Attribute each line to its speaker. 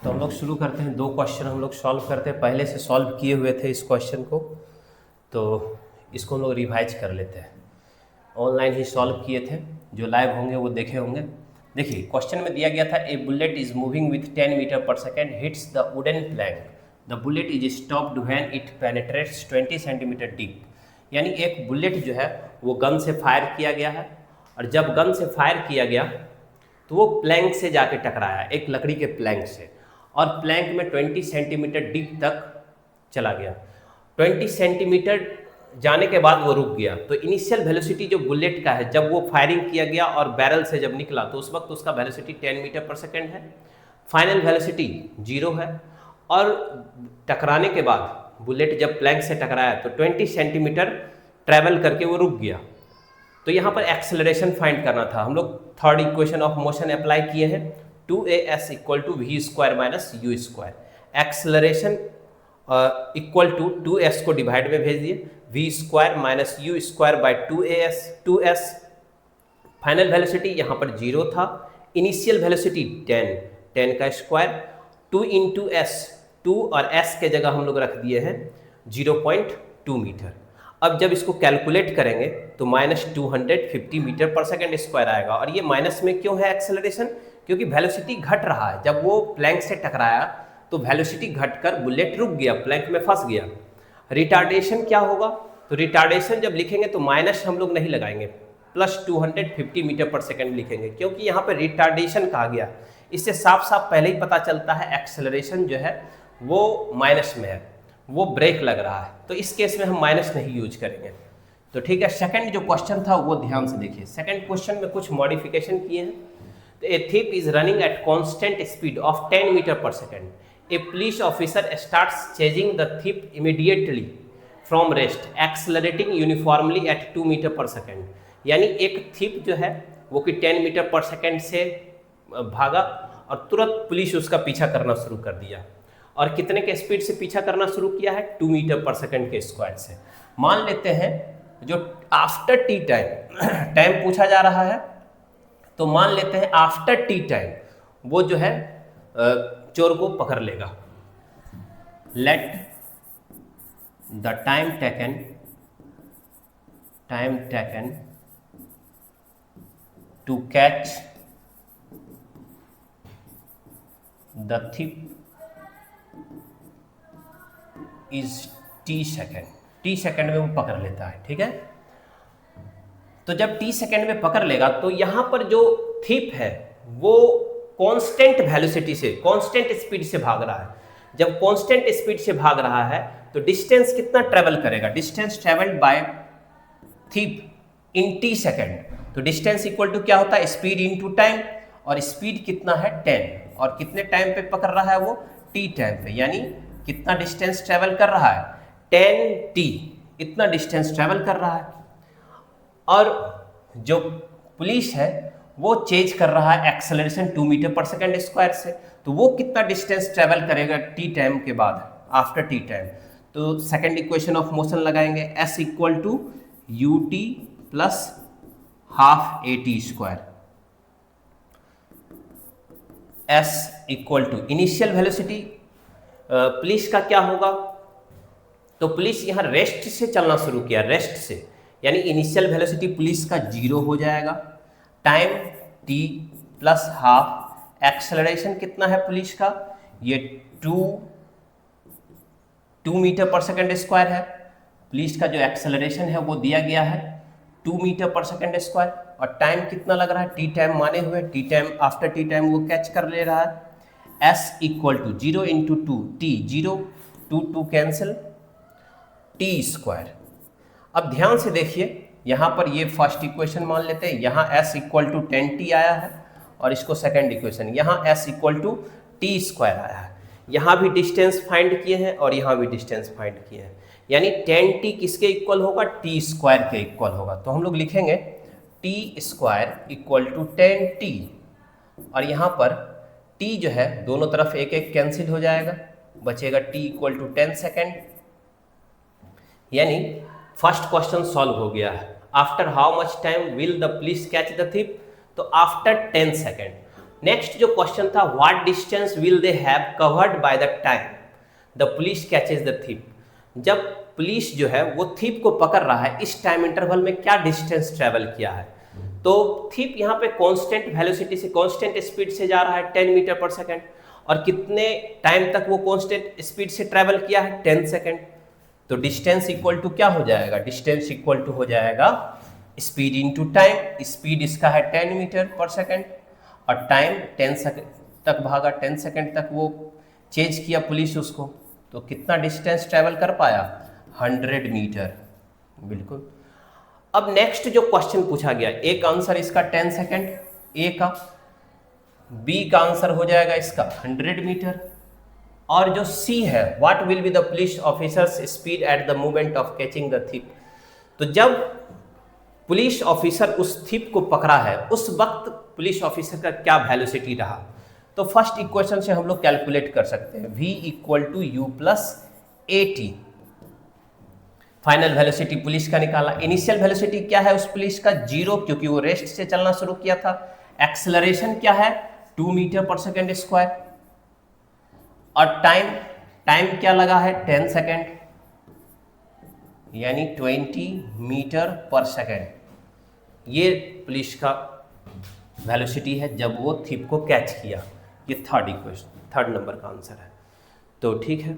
Speaker 1: तो हम लोग शुरू करते हैं। 2 क्वेश्चन हम लोग सॉल्व करते हैं। पहले से सॉल्व किए हुए थे इस क्वेश्चन को, तो इसको हम लोग रिवाइज कर लेते हैं। ऑनलाइन ही सॉल्व किए थे, जो लाइव होंगे वो देखे होंगे। देखिए क्वेश्चन में दिया गया था, a bullet is moving with 10 metre पर second, hits the wooden plank, the bullet is stopped when it penetrates 20 centimetre deep. यानी एक बुलेट जो है वो गन से फायर किया गया है, और जब गन से फायर किया गया तो वो प्लैंक से जाके टकराया, एक लकड़ी के प्लैंक से, और प्लैंक में 20 सेंटीमीटर डीप तक चला गया। 20 सेंटीमीटर जाने के बाद वो रुक गया। तो इनिशियल वेलोसिटी जो बुलेट का है, जब वो फायरिंग किया गया और बैरल से जब निकला तो उस वक्त उसका वेलोसिटी 10 मीटर पर सेकेंड है। फाइनल वेलोसिटी 0 है, और टकराने के बाद बुलेट जब प्लैंक से टकराया तो 20 सेंटीमीटर ट्रैवल करके वो रुक गया। तो यहाँ पर एक्सेलरेशन फाइंड करना था। हम लोग third equation of motion apply किए हैं, 2as equal to v square minus u square. Acceleration equal to 2s को डिवाइड में भेज दिए, v square minus u square by 2s। Final velocity यहाँ पर 0 था, इनिशियल वेलोसिटी 10 का स्क्वायर, 2 इंटू एस, 2 और s के जगह हम लोग रख दिए हैं 0.2 मीटर। अब जब इसको कैलकुलेट करेंगे तो -250 मीटर पर सेकेंड स्क्वायर आएगा। और ये माइनस में क्यों है एक्सेलरेशन? क्योंकि वेलोसिटी घट रहा है। जब वो प्लैंक से टकराया तो वेलोसिटी घटकर बुलेट रुक गया, प्लैंक में फंस गया। रिटार्डेशन क्या होगा? तो रिटार्डेशन जब लिखेंगे तो माइनस हम लोग नहीं लगाएंगे, +250 मीटर पर सेकेंड लिखेंगे, क्योंकि यहाँ पर रिटार्डेशन कहा गया। इससे साफ साफ पहले ही पता चलता है एक्सेलरेशन जो है वो माइनस में है, वो ब्रेक लग रहा है। तो इस केस में हम माइनस नहीं यूज करेंगे। तो ठीक है, सेकंड जो क्वेश्चन था वो ध्यान से देखिए। सेकंड क्वेश्चन में कुछ मॉडिफिकेशन किए हैं। तो a thief is running at constant speed of 10 metre पर second. A police officer starts chasing the thief immediately from rest, accelerating uniformly at 2 metre पर सेकेंड। यानी एक थिप जो है वो कि 10 मीटर पर सेकेंड से भागा और तुरंत पुलिस उसका पीछा करना शुरू कर दिया। और कितने के स्पीड से पीछा करना शुरू किया है? 2 मीटर पर सेकेंड के स्क्वायर से। मान लेते हैं जो आफ्टर टी टाइम पूछा जा रहा है, तो मान लेते हैं आफ्टर टी टाइम वो जो है चोर को पकड़ लेगा। Let the time taken to catch the thief is T second. T second में वो पकड़ लेता है, ठीक है। तो जब टी सेकेंड में पकड़ लेगा तो यहां पर जो थिप है वो कांस्टेंट वेलोसिटी से, कांस्टेंट स्पीड से भाग रहा है। जब कांस्टेंट स्पीड से भाग रहा है तो डिस्टेंस कितना ट्रेवल करेगा? Distance travelled by thief in T second. तो डिस्टेंस इक्वल टू क्या होता है? स्पीड इनटू टाइम, और स्पीड कितना है? 10। और कितने टाइम पे पकड़ रहा है वो? टी टाइम पे। यानी कितना डिस्टेंस ट्रेवल कर रहा है? 10t, इतना डिस्टेंस ट्रेवल कर रहा है। और जो पुलिस है वो चेज कर रहा है एक्सेलरेशन 2 मीटर पर सेकेंड स्क्वायर से। तो वो कितना डिस्टेंस ट्रेवल करेगा टी टाइम के बाद, आफ्टर टी टाइम? तो सेकेंड इक्वेशन ऑफ मोशन लगाएंगे, s equal to ut plus half at square. s equal to initial velocity police का क्या होगा? तो पुलिस यहाँ रेस्ट से चलना शुरू किया, रेस्ट से, यानी इनिशियल वेलोसिटी पुलिस का 0 हो जाएगा। Time t plus half, acceleration कितना है पुलिस का? ये 2 मीटर पर सेकेंड स्क्वायर है। पुलिस का जो एक्सेलरेशन है वो दिया गया है 2 मीटर पर सेकेंड स्क्वायर। और टाइम कितना लग रहा है? टी टाइम माने हुए, t time after t time वो कैच कर ले रहा है। s equal to 0 into 2, t 0, 2 cancel, t square. अब ध्यान से देखिए, यहाँ पर ये फर्स्ट इक्वेशन मान लेते हैं, यहाँ s इक्वल टू 10t आया है, और इसको सेकेंड इक्वेशन, यहाँ s equal to t square आया है। यहाँ भी डिस्टेंस फाइंड किए हैं और यहाँ भी डिस्टेंस फाइंड किए हैं, यानी 10t किसके इक्वल होगा? टी स्क्वायर के इक्वल होगा। तो हम लोग लिखेंगे T square equal to 10t, और यहाँ पर t जो है दोनों तरफ एक एक कैंसिल हो जाएगा, बचेगा t इक्वल टू 10 सेकेंड। यानी फर्स्ट क्वेश्चन सॉल्व हो गया है। After how much time will the police catch the thief? तो आफ्टर 10 सेकेंड। नेक्स्ट जो क्वेश्चन था, what distance will they have covered by the time the police catches the thief. जब police जो है वो थीप को पकड़ रहा है, इस टाइम इंटरवल में क्या डिस्टेंस ट्रेवल किया है। तो थीप यहाँ पे कांस्टेंट वेलोसिटी से, कांस्टेंट स्पीड से जा रहा है 10 मीटर पर सेकेंड, और कितने टाइम तक वो कांस्टेंट स्पीड से ट्रेवल किया है, 10 सेकेंड। तो डिस्टेंस इक्वल टू क्या हो जाएगा, डिस्टेंस इक्वल टू हो जाएगा स्पीड इनटू टाइम। स्पीड इसका है 10 मीटर पर सेकेंड और टाइम 10 सेकेंड तक भागा, 10 सेकेंड तक वो चेज किया पुलिस उसको, तो कितना डिस्टेंस ट्रेवल कर पाया, 100 मीटर। बिल्कुल। अब नेक्स्ट जो क्वेश्चन पूछा गया, एक आंसर इसका 10 सेकेंड ए का, बी का आंसर हो जाएगा इसका 100 मीटर, और जो सी है, what will be the police officers speed at the moment of catching the thief. तो जब पुलिस ऑफिसर उस थीप को पकड़ा है, उस वक्त पुलिस ऑफिसर का क्या वेलोसिटी रहा। तो फर्स्ट इक्वेशन से हम लोग कैलकुलेट कर सकते हैं, v equal to u plus a t. Final velocity police का निकाला। इनिशियल वेलोसिटी क्या है उस पुलिस का, 0, क्योंकि वो रेस्ट से चलना शुरू किया था। एक्सेलरेशन क्या है, 2 मीटर पर सेकेंड स्क्वायर, और टाइम क्या लगा है, 10 सेकेंड, यानी 20 मीटर पर सेकेंड। ये पुलिस का वेलोसिटी है जब वो थीप को कैच किया। ये थर्ड इक्वेशन, थर्ड नंबर का आंसर है। तो ठीक है।